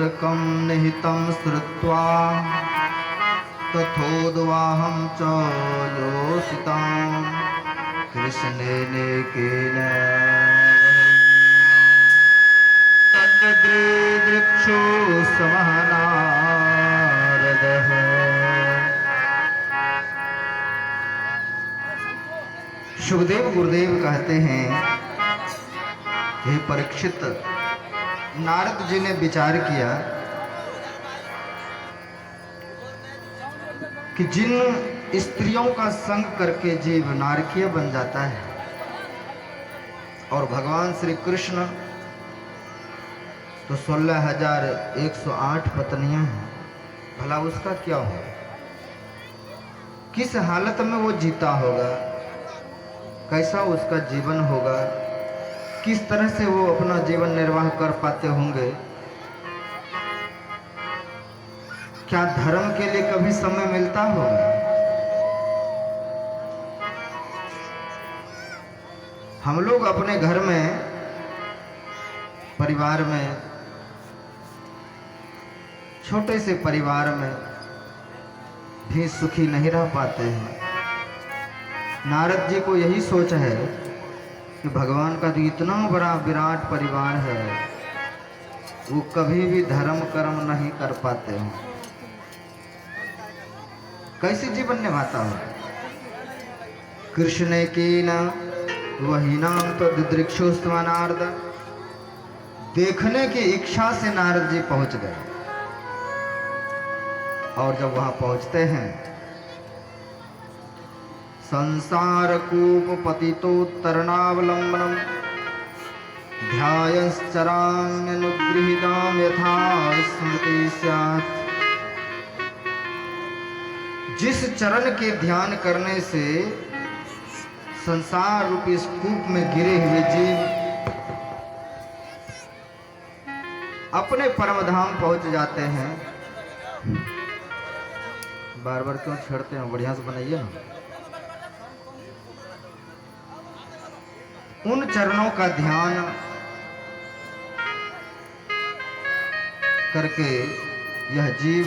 तर्कं निहितं श्रुत्वा तथोद्वाहं च योषितां कृष्णेनेकेन तद्दृक्षो समहनारदः। सुखदेव गुरुदेव कहते हैं, हे परीक्षित, नारद जी ने विचार किया कि जिन स्त्रियों का संग करके जीव नारकीय बन जाता है और भगवान श्री कृष्ण तो 16,108 पत्नियां हैं, भला उसका क्या होगा? किस हालत में वो जीता होगा? कैसा उसका जीवन होगा? किस तरह से वो अपना जीवन निर्वाह कर पाते होंगे? क्या धर्म के लिए कभी समय मिलता होगा? हम लोग अपने घर में, परिवार में, छोटे से परिवार में भी सुखी नहीं रह पाते हैं। नारद जी को यही सोच है कि भगवान का जो इतना बड़ा विराट परिवार है, वो कभी भी धर्म कर्म नहीं कर पाते हैं। कैसे जीवन निभाता हो? कृष्ण की न वही नाम तो दिदृक्षुस्त्व नारद। देखने की इच्छा से नारद जी पहुंच गए और जब वहां पहुंचते हैं, संसार कूप पतितोत्तरणावलंबनम ध्यायश्चराम्यनुगृहीतां यथा स्मृति स्यात्। जिस चरण के ध्यान करने से संसार रूपी इस कूप में गिरे हुए जीव अपने परम धाम पहुंच जाते हैं। बार बार क्यों छेड़ते हैं? बढ़िया से बनाइए ना। उन चरणों का ध्यान करके यह जीव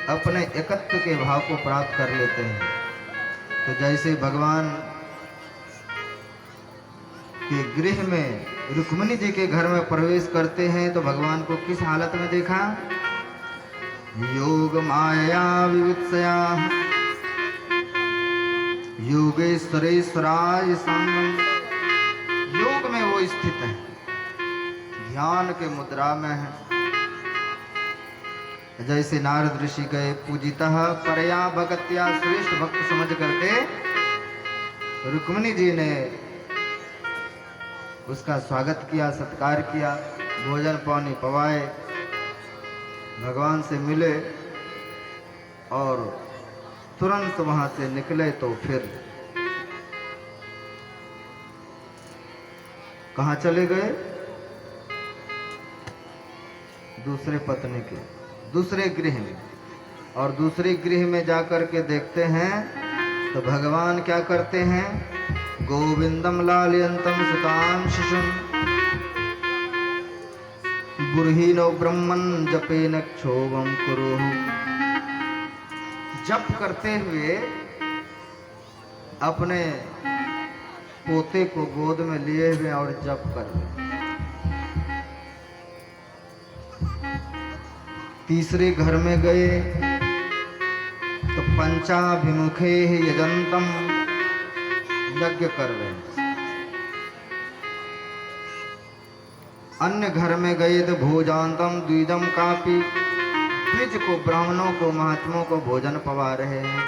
अपने एकत्व के भाव को प्राप्त कर लेते हैं। तो जैसे भगवान के गृह में रुक्मिणी जी के घर में प्रवेश करते हैं, तो भगवान को किस हालत में देखा? योग माया विवित्सया योगेश्वरेश्वराय संगम। योग में वो स्थित है, ध्यान के मुद्रा में है। जैसे नारद ऋषि गए पूजितः परया भगत्या, श्रेष्ठ भक्त समझ करके रुक्मिणी जी ने उसका स्वागत किया, सत्कार किया, भोजन पानी पवाए, भगवान से मिले और तुरंत वहां से निकले। तो फिर कहाँ चले गए? दूसरे पत्नी के दूसरे गृह में। और दूसरे गृह में जाकर के देखते हैं तो भगवान क्या करते हैं? गोविंदम लालयंतम सुतां शिशुं बुर्हीनो ब्रह्मन् जपेन क्षोभं कुरुः। जप करते हुए अपने पोते को गोद में लिए हुए और जप कर रहे। तीसरे घर में गए तो पंचाभिमुखे यजंतम, यज्ञ कर रहे। अन्य घर में गए तो भोजांतम द्विजम कापी, द्विज को, ब्राह्मणों को, महात्माओं को भोजन पवा रहे हैं।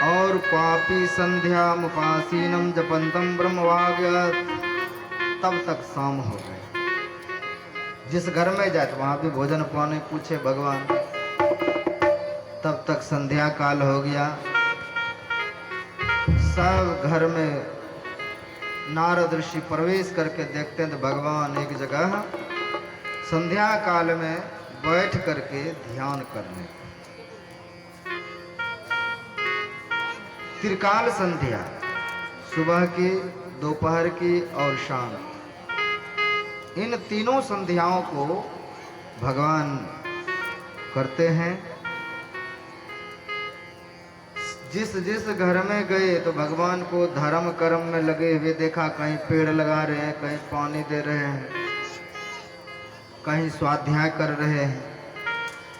और क्वापी संध्या मुपासीनम जपंतम ब्रह्मवाग्यत। तब तक शाम हो गए। जिस घर में जाए तो वहां भी भोजन पाने पूछे भगवान। तब तक संध्या काल हो गया। सब घर में नारद ऋषि प्रवेश करके देखते हैं तो भगवान एक जगह संध्या काल में बैठ करके ध्यान करने। त्रिकाल संध्या, सुबह की, दोपहर की और शाम, इन तीनों संध्याओं को भगवान करते हैं। जिस जिस घर में गए तो भगवान को धर्म कर्म में लगे हुए देखा। कहीं पेड़ लगा रहे हैं, कहीं पानी दे रहे हैं, कहीं स्वाध्याय कर रहे हैं,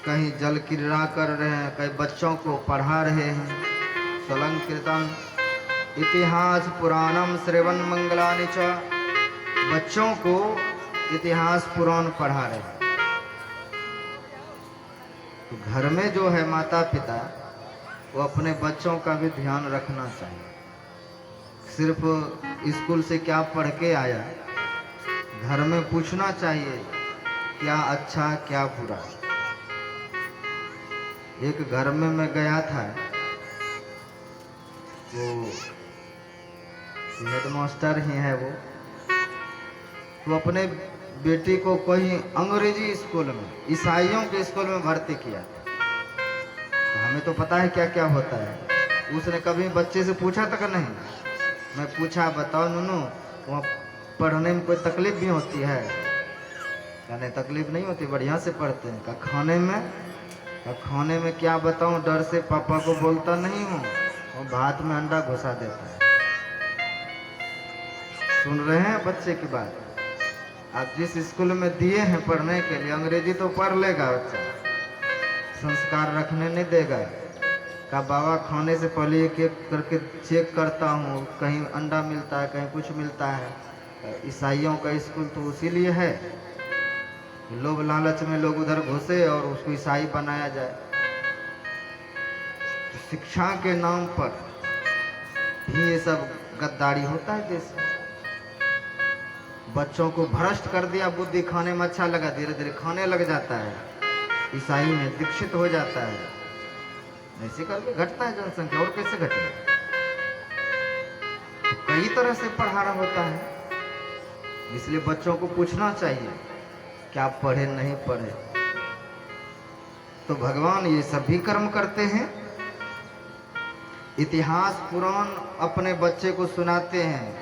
कहीं जल क्रीड़ा कर रहे हैं, कहीं बच्चों को पढ़ा रहे हैं। सलंकृतम इतिहास पुराणम श्रवण मंगलानि च, बच्चों को इतिहास पुराण पढ़ा रहे हैं। तो घर में जो है माता पिता, वो अपने बच्चों का भी ध्यान रखना चाहिए। सिर्फ स्कूल से क्या पढ़ के आया, घर में पूछना चाहिए क्या अच्छा क्या बुरा। एक घर में मैं गया था, वो हेडमास्टर ही है वो अपने बेटी को कोई अंग्रेजी स्कूल में, ईसाइयों के स्कूल में भर्ती किया। तो हमें तो पता है क्या क्या होता है। उसने कभी बच्चे से पूछा तक नहीं। मैं पूछा बताओ नूनू, वहाँ पढ़ने में कोई तकलीफ भी होती है? कहने तकलीफ नहीं होती, बढ़िया से पढ़ते हैं। का खाने में क्या बताऊं, डर से पापा को बोलता नहीं हूँ, वो भात में अंडा घुसा देता है। सुन रहे हैं बच्चे की बात? आप जिस स्कूल में दिए हैं पढ़ने के लिए, अंग्रेजी तो पढ़ लेगा बच्चा, संस्कार रखने नहीं देगा। का बाबा खाने से पहले एक एक करके चेक करता हूँ, कहीं अंडा मिलता है, कहीं कुछ मिलता है। ईसाइयों का स्कूल तो इसीलिए है, लोभ लालच में लोग उधर घुसे और उसको ईसाई बनाया जाए। तो शिक्षा के नाम पर भी ये सब गद्दारी होता है देश में। बच्चों को भ्रष्ट कर दिया, बुद्धि खाने में अच्छा लगा, धीरे धीरे खाने लग जाता है, ईसाई में दीक्षित हो जाता है। ऐसे करके घटता है जनसंख्या, और कैसे घटे? तो कई तरह से पढ़ाना होता है, इसलिए बच्चों को पूछना चाहिए क्या पढ़े नहीं पढ़े। तो भगवान ये सभी कर्म करते हैं। इतिहास पुराण अपने बच्चे को सुनाते हैं।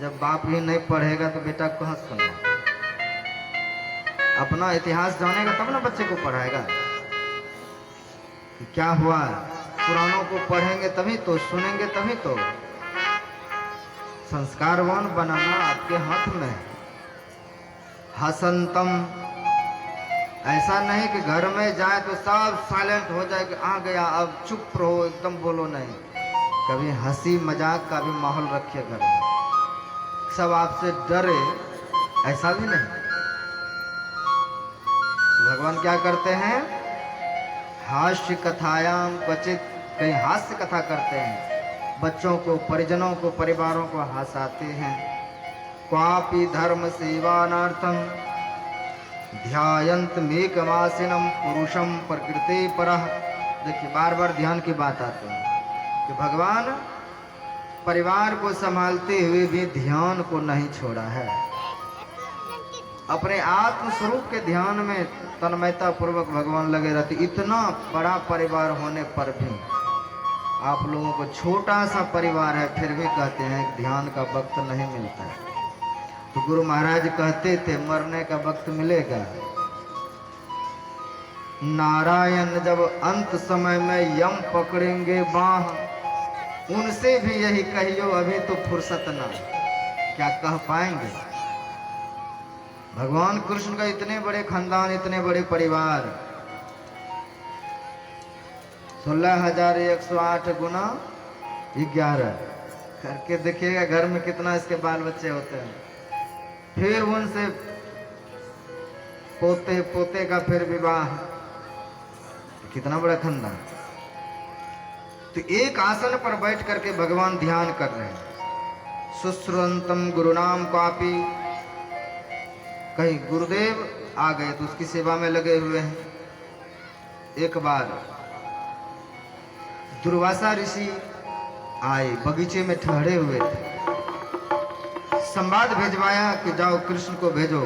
जब बाप ही नहीं पढ़ेगा तो बेटा कहाँ सुनेगा? अपना इतिहास जानेगा तब ना बच्चे को पढ़ाएगा। क्या हुआ, पुराणों को पढ़ेंगे तभी तो, सुनेंगे तभी तो। संस्कारवान बनाना आपके हाथ में है। हसंतम, ऐसा नहीं कि घर में जाए तो सब साइलेंट हो जाए कि आ गया अब चुप रहो, एकदम बोलो नहीं। कभी हंसी मजाक का भी माहौल रखिए घर में, सब आपसे डरे, ऐसा भी नहीं। भगवान क्या करते हैं? हास्य कथायाम क्वचित, कहीं हास्य कथा करते हैं, बच्चों को, परिजनों को, परिवारों को हंसाते हैं। क्वापि धर्म सेवानार्थम ध्यायंत मेकमासिनम पुरुषम प्रकृति परः। देखिए बार बार ध्यान की बात आती है कि भगवान परिवार को संभालते हुए भी ध्यान को नहीं छोड़ा है। अपने आत्म स्वरूप के ध्यान में तन्मयता पूर्वक भगवान लगे रहते। इतना बड़ा परिवार होने पर भी आप लोगों को छोटा सा परिवार है, फिर भी कहते हैं ध्यान का वक्त नहीं मिलता है। तो गुरु महाराज कहते थे मरने का वक्त मिलेगा। नारायण जब अंत समय में यम पकड़ेंगे बाह, उनसे भी यही कहियो अभी तो फुर्सत ना। क्या कह पाएंगे? भगवान कृष्ण का इतने बड़े खानदान, इतने बड़े परिवार, 16,108 गुना 11 करके देखिएगा घर में कितना इसके बाल बच्चे होते हैं। फिर उनसे पोते पोते का फिर विवाह, कितना बड़ा खानदान। तो एक आसन पर बैठ करके भगवान ध्यान कर रहे हैं। सुश्रुतम गुरुनाम क्वापि, कहीं गुरुदेव आ गए तो उसकी सेवा में लगे हुए हैं। एक बार दुर्वासा ऋषि आए, बगीचे में ठहरे हुए थे। संवाद भेजवाया कि जाओ कृष्ण को भेजो।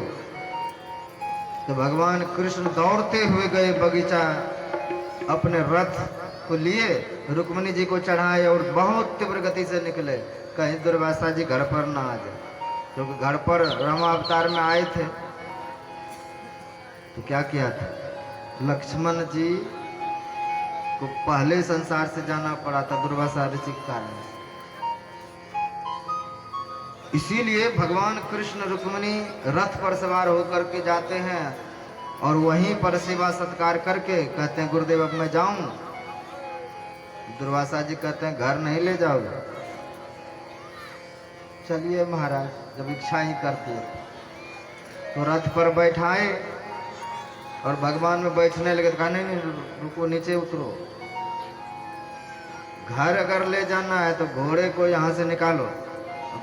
तो भगवान कृष्ण दौड़ते हुए गए बगीचा, अपने रथ को लिए रुक्मिणी जी को चढ़ाए और बहुत तीव्र गति से निकले, कहीं दुर्वासा जी घर पर ना आ जाए। क्योंकि घर पर राम अवतार में आए थे तो क्या किया था, लक्ष्मण जी को पहले संसार से जाना पड़ा था दुर्वासा ऋषि के कारण। इसीलिए भगवान कृष्ण रुक्मिणी रथ पर सवार होकर के जाते हैं और वहीं पर सेवा सत्कार करके कहते हैं गुरुदेव अब मैं जाऊं। दुर्वासा जी कहते हैं घर नहीं ले जाओगे। चलिए महाराज, जब इच्छा ही करती है तो रथ पर बैठाए और भगवान में बैठने लगे। कहा नहीं रुको, नीचे उतरो, घर अगर ले जाना है तो घोड़े को यहाँ से निकालो,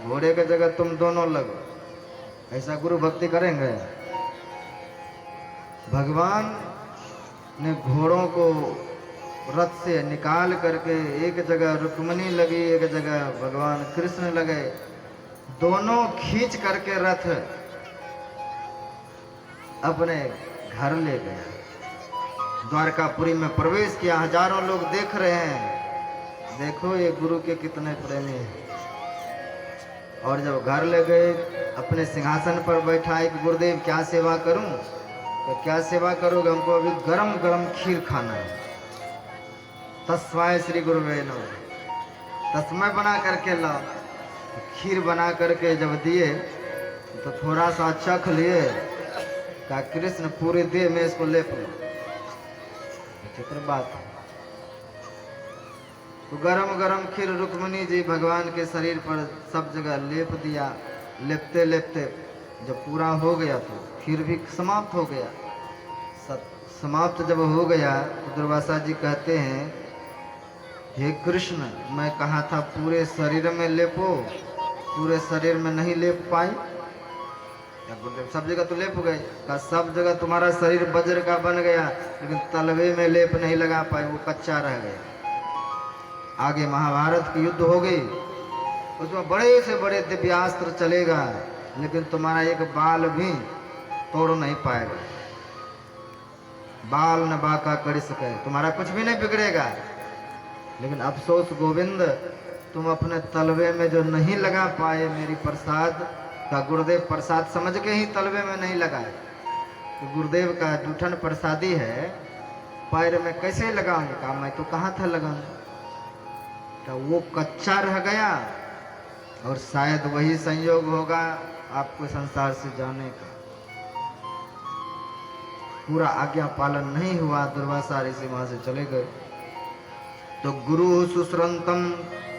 घोड़े की जगह तुम दोनों लगो। ऐसा गुरु भक्ति करेंगे? भगवान ने घोड़ों को रथ से निकाल करके एक जगह रुक्मिणी लगी, एक जगह भगवान कृष्ण लगे, दोनों खींच करके रथ अपने घर ले गए। द्वारकापुरी में प्रवेश किया, हजारों लोग देख रहे हैं, देखो ये गुरु के कितने प्रेमी हैं। और जब घर ले गए अपने सिंहासन पर बैठाए कि गुरुदेव क्या सेवा करूं? तो क्या सेवा करोगे? हमको अभी गरम गरम खीर खाना है। तस्मै श्री गुरुवे नमः। तस्मै बना करके लाओ। खीर बना करके जब दिए तो थोड़ा सा चख लिए, कहा कृष्ण पूरे देह में इसको लेप लो। विचित्र बात है। तो गरम गरम खीर रुक्मिणी जी भगवान के शरीर पर सब जगह लेप दिया। लेपते लेपते जब पूरा हो गया तो खीर भी समाप्त हो गया। समाप्त जब हो गया तो दुर्वासा जी कहते हैं हे कृष्ण, मैं कहा था पूरे शरीर में लेपो, पूरे शरीर में नहीं लेप पाई। सब जगह तो लेप गए। कहा सब जगह तुम्हारा शरीर वज्र का बन गया, लेकिन तलवे में लेप नहीं लगा पाए, वो कच्चा रह गया। आगे महाभारत की युद्ध हो गई, उसमें बड़े से बड़े दिव्यास्त्र चलेगा, लेकिन तुम्हारा एक बाल भी तोड़ नहीं पाएगा। बाल न बाका कर सके, तुम्हारा कुछ भी नहीं बिगड़ेगा। लेकिन अफसोस गोविंद, तुम अपने तलवे में जो नहीं लगा पाए मेरी प्रसाद का, गुरुदेव प्रसाद समझ के ही तलवे में नहीं लगाए। तो गुरुदेव का जूठन प्रसादी है, पैर में कैसे लगाऊंगे? कहा मैं तो कहा था लगाऊंगा। तो वो कच्चा रह गया और शायद वही संयोग होगा आपको संसार से जाने का। पूरा आज्ञा पालन नहीं हुआ, दुर्वासा ऋषि वहां से चले गए। तो गुरु सुश्रंतम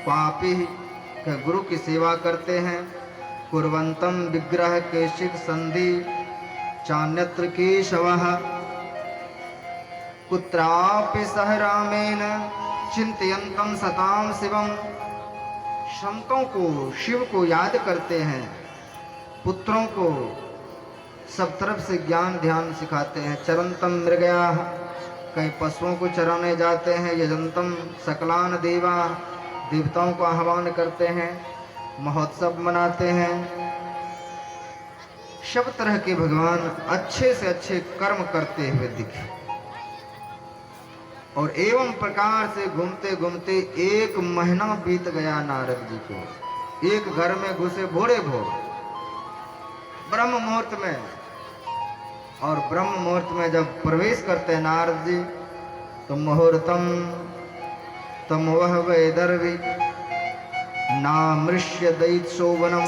पापी, गुरु की सेवा करते हैं। कुर्वंतम विग्रह केशिक संधि चान्यत्र केशवः, कुत्रापि सह रामेण चिंतयन्तम सताम शिवम। संतों को, शिव को याद करते हैं, पुत्रों को सब तरफ से ज्ञान ध्यान सिखाते हैं। चरंतम मृगया, कई पशुओं को चराने जाते हैं। यजंतम सकलान देवा, देवताओं को आह्वान करते हैं। महोत्सव मनाते हैं। सब तरह के भगवान अच्छे से अच्छे कर्म करते हुए दिखे। और एवं प्रकार से घूमते घूमते एक महीना बीत गया नारद जी को। एक घर में घुसे भोरे भोर ब्रह्म मुहूर्त में, और ब्रह्म मुहूर्त में जब प्रवेश करते हैं नारद जी तो मुहूर्तम तम वह वैदर्वी नामृष्य दैत शोभनम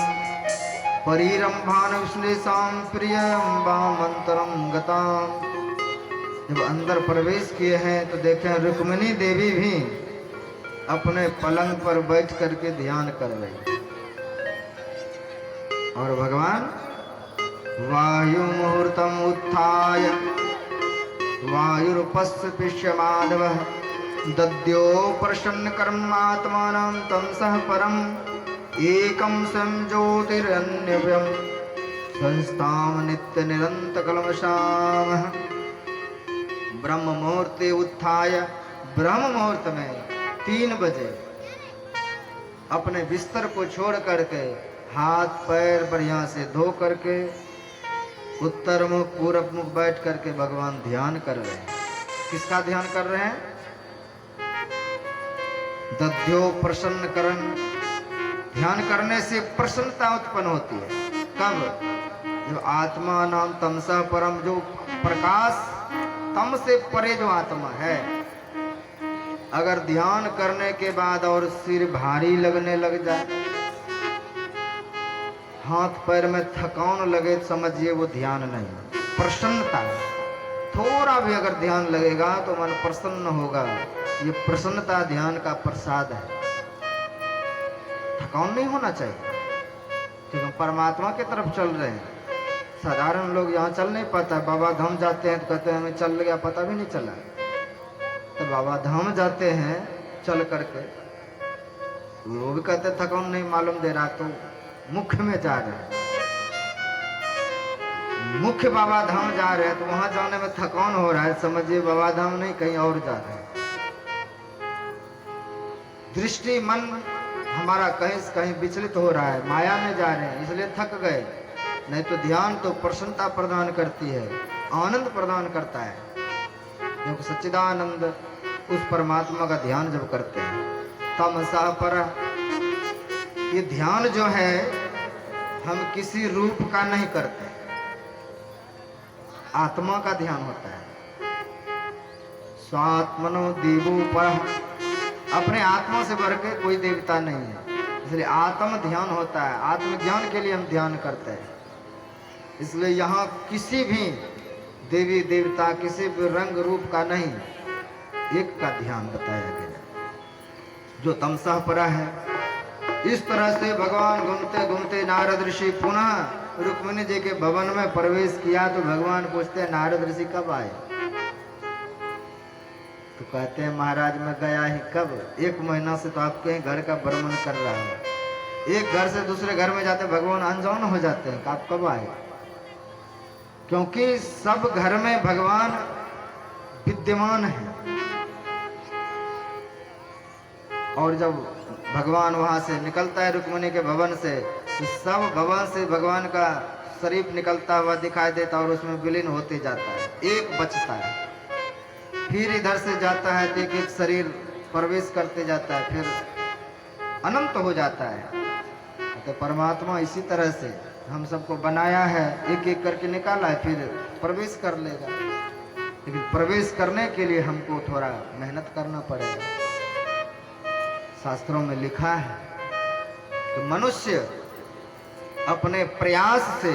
परिरंभान विश्लेषाम प्रियम वामंतरम गताम। जब अंदर प्रवेश किए हैं तो देखें रुक्मिणी देवी भी अपने पलंग पर बैठ करके ध्यान कर रही। और भगवान वायु मुहूर्तम उत्थाय वायुरुपस्य माधवः दद्यो प्रसन्न कर्मात्मानं तं सह परम एकं संज्योतिरन्यव्यं संस्थां नित्य निरंत कलमशामः। ब्रह्म मुहूर्ते उत्थाय, ब्रह्म मुहूर्त में 3 बजे अपने बिस्तर को छोड़ करके हाथ पैर बढ़िया से धो करके उत्तर मुख पूरब मुख बैठ करके भगवान ध्यान कर रहे हैं। किसका ध्यान कर रहे हैं? दध्यो प्रसन्न करन। ध्यान करने से प्रसन्नता उत्पन्न होती है। कब? जो आत्मा नाम तमसा परम, जो प्रकाश तम से परे जो आत्मा है, अगर ध्यान करने के बाद और सिर भारी लगने लग जाए, हाथ पैर में थकान लगे, तो समझिए वो ध्यान नहीं, प्रसन्नता। थोड़ा भी अगर ध्यान लगेगा तो मन प्रसन्न होगा। ये प्रसन्नता ध्यान का प्रसाद है। थकान नहीं होना चाहिए, क्योंकि हम परमात्मा की तरफ चल रहे हैं। साधारण लोग यहाँ चल नहीं पाता है। बाबा धाम जाते हैं तो कहते हैं हमें चल गया, पता भी नहीं चला। तो बाबा धाम जाते हैं चल करके, वो भी कहते थकान नहीं मालूम दे रहा, तो मुख्य में जा रहे हैं, मुख्य बाबा धाम जा रहे हैं, तो वहां जाने में थकान हो रहा है, समझिए बाबा धाम नहीं कहीं और जा रहे हैं। दृष्टि मन हमारा कहीं से कहीं विचलित हो रहा है, माया में जा रहे हैं, इसलिए थक गए। नहीं तो ध्यान तो प्रसन्नता प्रदान करती है, आनंद प्रदान करता है। क्योंकि सच्चिदानंद उस परमात्मा का ध्यान जब करते हैं, तमसा पर, ये ध्यान जो है हम किसी रूप का नहीं करते, आत्मा का ध्यान होता है। स्वात्मनो देवो पर, अपने आत्मा से बढ़ के कोई देवता नहीं है, इसलिए आत्म ध्यान होता है। आत्मज्ञान के लिए हम ध्यान करते हैं। इसलिए यहाँ किसी भी देवी देवता, किसी भी रंग रूप का नहीं, एक का ध्यान बताया गया जो तमसा परा है। इस तरह से भगवान घूमते घूमते नारद ऋषि पुनः रुक्मिणी जी के भवन में प्रवेश किया। तो भगवान पूछते हैं नारद ऋषि कब आए? तो कहते हैं महाराज मैं गया ही कब, 1 महीना से तो आपके घर का भ्रमण कर रहा हूं। एक घर से दूसरे घर में जाते भगवान अनजान हो जाते हैं, आप कब आए? क्योंकि सब घर में भगवान विद्यमान है। और जब भगवान वहां से निकलता है रुक्मिणी के भवन से, तो सब भवन से भगवान का शरीर निकलता हुआ दिखाई देता और उसमें विलीन होते जाता है, एक बचता है। फिर इधर से जाता है तो एक एक शरीर प्रवेश करते जाता है, फिर अनंत हो जाता है। तो परमात्मा इसी तरह से हम सबको बनाया है, एक एक करके निकाला है, फिर प्रवेश कर लेगा। लेकिन प्रवेश करने के लिए हमको थोड़ा मेहनत करना पड़ेगा। शास्त्रों में लिखा है कि मनुष्य अपने प्रयास से,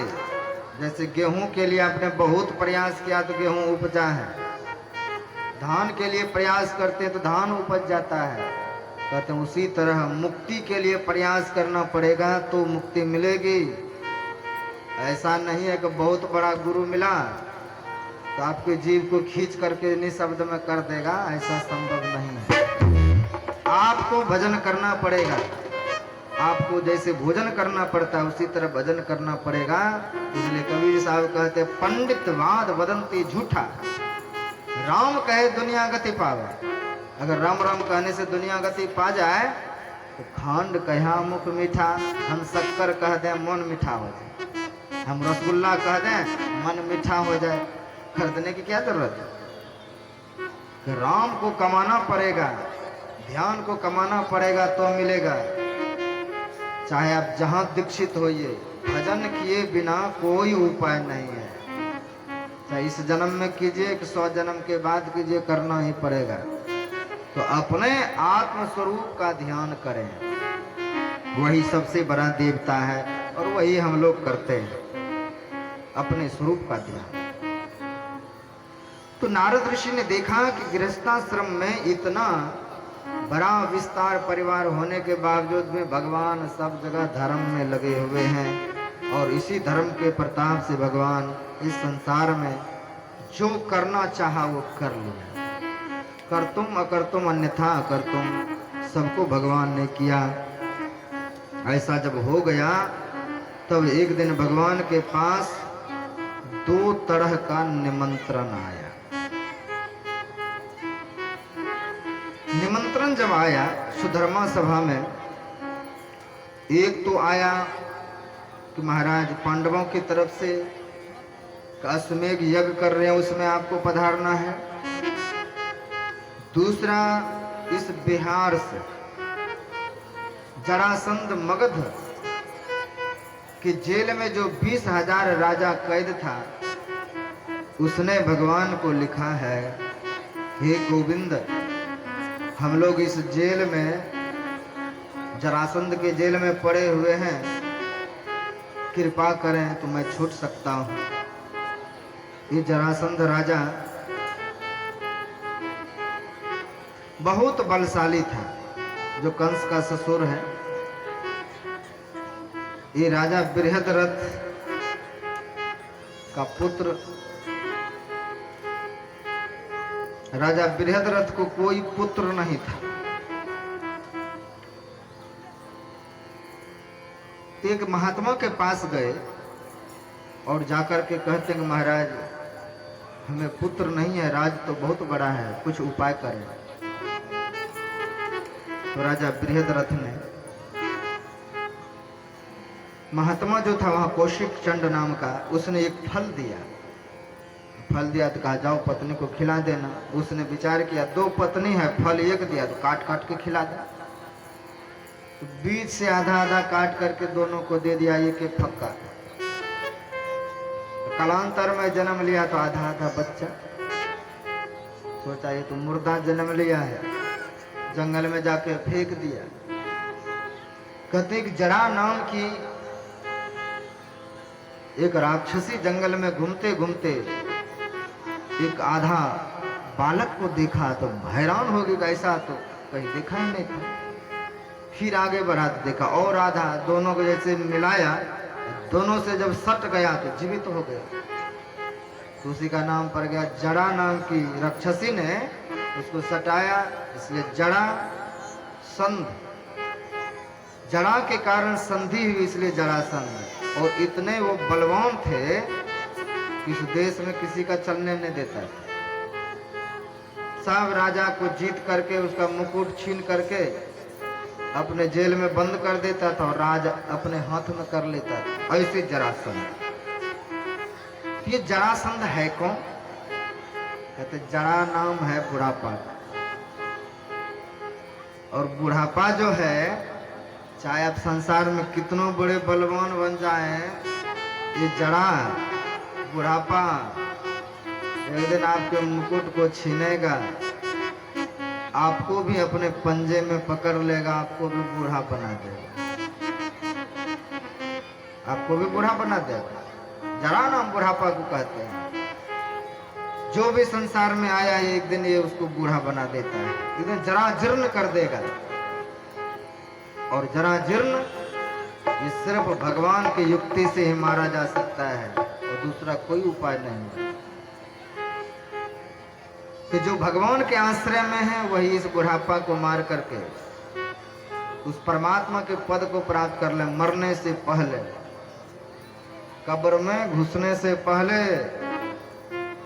जैसे गेहूं के लिए आपने बहुत प्रयास किया तो गेहूं उपजा है, धान के लिए प्रयास करते हैं तो धान उपज जाता है। कहते हैं उसी तरह मुक्ति के लिए प्रयास करना पड़ेगा तो मुक्ति मिलेगी। ऐसा नहीं है कि बहुत बड़ा गुरु मिला तो आपके जीव को खींच करके निशब्द में कर देगा, ऐसा संभव नहीं है। आपको भजन करना पड़ेगा, आपको जैसे भोजन करना पड़ता है उसी तरह भजन करना पड़ेगा। इसलिए कबीर साहब कहते हैं पंडित वाद वदंती झूठा, राम कहे दुनिया गति पावे। अगर राम राम कहने से दुनिया गति पा जाए तो खांड कहा मुख मीठा, हम शक्कर कह दें मन मीठा हो जाए, हम रसगुल्ला कह दें मन मीठा हो जाए, खरीदने की क्या जरूरत है? राम को कमाना पड़ेगा, ध्यान को कमाना पड़ेगा तो मिलेगा। चाहे आप जहां दीक्षित होइए, भजन किए बिना कोई उपाय नहीं है। चाहे इस जन्म में कीजिए कि 100 जन्म के बाद कीजिए, करना ही पड़ेगा। तो अपने आत्म स्वरूप का ध्यान करें, वही सबसे बड़ा देवता है और वही हम लोग करते हैं, अपने स्वरूप का ध्यान। तो नारद ऋषि ने देखा कि गृहस्थाश्रम में इतना बड़ा विस्तार परिवार होने के बावजूद में भगवान सब जगह धर्म में लगे हुए हैं, और इसी धर्म के प्रताप से भगवान इस संसार में जो करना चाहा वो कर लिया। करतुम अकर्तुम अन्यथा अकर्तुम, सबको भगवान ने किया। ऐसा जब हो गया तब एक दिन भगवान के पास 2 तरह का निमंत्रण आया। निमंत्रण जब आया सुधर्मा सभा में, एक तो आया कि महाराज पांडवों की तरफ से अश्वमेध यज्ञ कर रहे हैं, उसमें आपको पधारना है। दूसरा इस बिहार से जरासंध मगध कि जेल में जो 20,000 राजा कैद था, उसने भगवान को लिखा है, हे गोविंद, हम लोग इस जेल में, जरासंध के जेल में पड़े हुए हैं, कृपा करें तो मैं छूट सकता हूं। ये जरासंध राजा बहुत बलशाली था, जो कंस का ससुर है। ये राजा बृहद्रथ का पुत्र, राजा बृहद्रथ को कोई पुत्र नहीं था। एक महात्मा के पास गए और जाकर के कहते हैं, महाराज हमें पुत्र नहीं है, राज तो बहुत बड़ा है, कुछ उपाय करें। तो राजा बृहद्रथ ने, महात्मा जो था वहां कौशिक चंड नाम का, उसने एक फल दिया तो कहा जाओ पत्नी को खिला देना। उसने विचार किया, 2 पत्नी है, फल एक दिया तो काट काट के खिला दे। तो बीच से आधा आधा काट करके दोनों को दे दिया, एक एक फक्का। कालांतर में जन्म लिया तो आधा आधा बच्चा। सोचा ये तो मुर्दा जन्म लिया है, जंगल में जाके फेंक दिया। कहते एक जरा नाम की एक राक्षसी जंगल में घूमते घूमते एक आधा बालक को देखा तो हैरान हो गई, ऐसा तो कहीं देखा ही नहीं था। फिर आगे बढ़ा तो देखा और आधा, दोनों को जैसे मिलाया, दोनों से जब सट गया तो जीवित हो गया। तो उसी का नाम पड़ गया जड़ा। नाम की राक्षसी ने उसको सटाया, इसलिए जड़ा संध, जड़ा के कारण संधि हुई, इसलिए जरासंध। और इतने वो बलवान थे कि इस देश में किसी का चलने नहीं देता। सब राजा को जीत करके उसका मुकुट छीन करके अपने जेल में बंद कर देता था और राज अपने हाथ में कर लेता था। ऐसे जरासंध। ये जरासंध है कौन? कहते जरा नाम है बुढ़ापा। और बुढ़ापा जो है, चाहे आप संसार में कितनों बड़े बलवान बन जाएं, ये जड़ा बुढ़ापा एक दिन आपके मुकुट को छीनेगा, आपको भी अपने पंजे में पकड़ लेगा, आपको भी बूढ़ा बना देगा, आपको भी बूढ़ा बना देगा। जरा नाम बुढ़ापा को कहते हैं। जो भी संसार में आया एक दिन ये उसको बूढ़ा बना देता है, एक दिन जरा जीर्ण कर देगा। और जरा जीर्ण ये सिर्फ भगवान की युक्ति से ही मारा जा सकता है और दूसरा कोई उपाय नहीं है। कि जो भगवान के आश्रय में है वही इस बुढ़ापा को मार करके उस परमात्मा के पद को प्राप्त कर ले। मरने से पहले, कब्र में घुसने से पहले,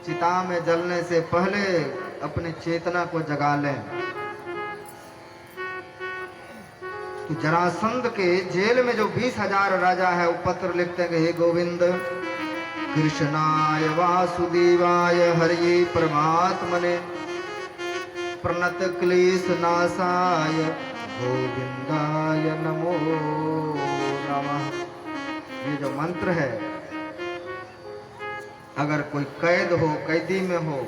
चिता में जलने से पहले अपनी चेतना को जगा लें। तो जरासंध के जेल में जो 20,000 राजा है, वो पत्र लिखते हैं कि हे गोविंद, कृष्णाय वासुदेवाय हरि परमात्मने प्रणत क्लेश नाशाय गोविंदाय नमो नमः। ये जो मंत्र है, अगर कोई कैद हो, कैदी में हो,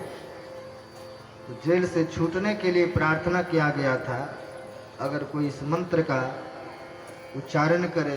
तो जेल से छूटने के लिए प्रार्थना किया गया था। अगर कोई इस मंत्र का उच्चारण करे